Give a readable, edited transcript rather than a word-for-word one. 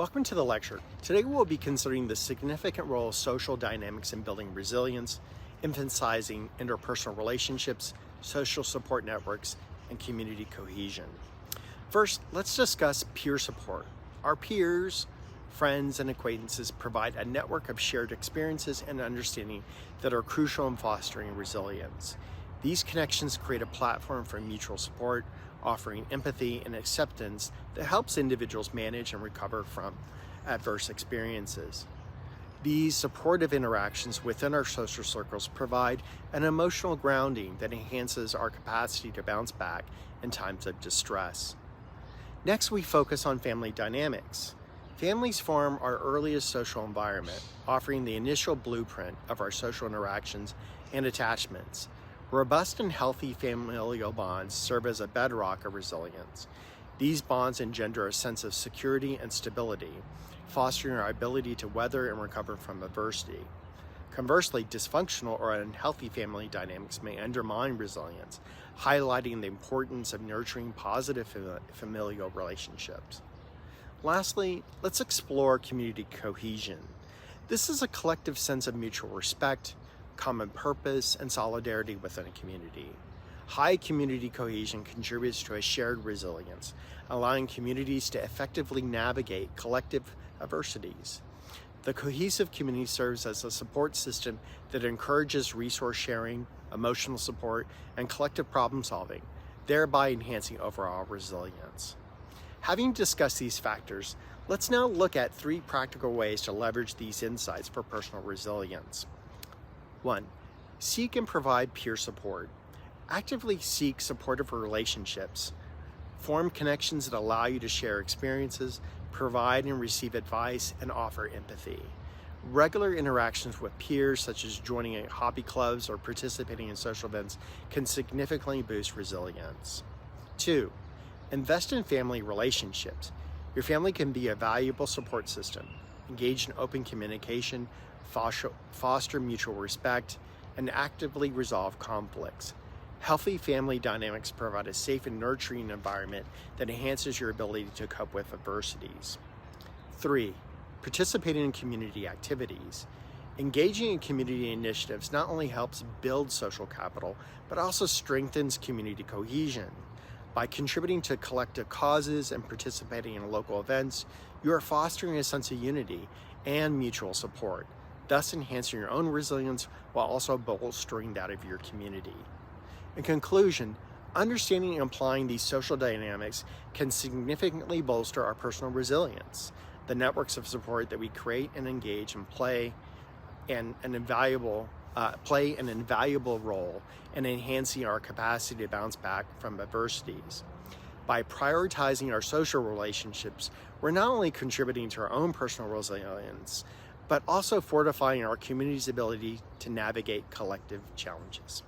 Welcome to the lecture. Today we'll be considering the significant role of social dynamics in building resilience, emphasizing interpersonal relationships, social support networks, and community cohesion. First, let's discuss peer support. Our peers, friends, and acquaintances provide a network of shared experiences and understanding that are crucial in fostering resilience. These connections create a platform for mutual support, offering empathy and acceptance that helps individuals manage and recover from adverse experiences. These supportive interactions within our social circles provide an emotional grounding that enhances our capacity to bounce back in times of distress. Next, we focus on family dynamics. Families form our earliest social environment, offering the initial blueprint of our social interactions and attachments. Robust and healthy familial bonds serve as a bedrock of resilience. These bonds engender a sense of security and stability, fostering our ability to weather and recover from adversity. Conversely, dysfunctional or unhealthy family dynamics may undermine resilience, highlighting the importance of nurturing positive familial relationships. Lastly, let's explore community cohesion. This is a collective sense of mutual respect, common purpose, and solidarity within a community. High community cohesion contributes to a shared resilience, allowing communities to effectively navigate collective adversities. The cohesive community serves as a support system that encourages resource sharing, emotional support, and collective problem solving, thereby enhancing overall resilience. Having discussed these factors, let's now look at 3 practical ways to leverage these insights for personal resilience. 1. Seek and provide peer support. Actively seek supportive relationships. Form connections that allow you to share experiences, provide and receive advice, and offer empathy. Regular interactions with peers, such as joining hobby clubs or participating in social events, can significantly boost resilience. 2. Invest in family relationships. Your family can be a valuable support system. Engage in open communication, foster mutual respect, and actively resolve conflicts. Healthy family dynamics provide a safe and nurturing environment that enhances your ability to cope with adversities. 3. Participating in community activities. Engaging in community initiatives not only helps build social capital, but also strengthens community cohesion. By contributing to collective causes and participating in local events, you are fostering a sense of unity and mutual support, thus enhancing your own resilience while also bolstering that of your community. In conclusion, understanding and applying these social dynamics can significantly bolster our personal resilience. The networks of support that we create and engage and play an invaluable role in enhancing our capacity to bounce back from adversities. By prioritizing our social relationships, we're not only contributing to our own personal resilience, but also fortifying our community's ability to navigate collective challenges.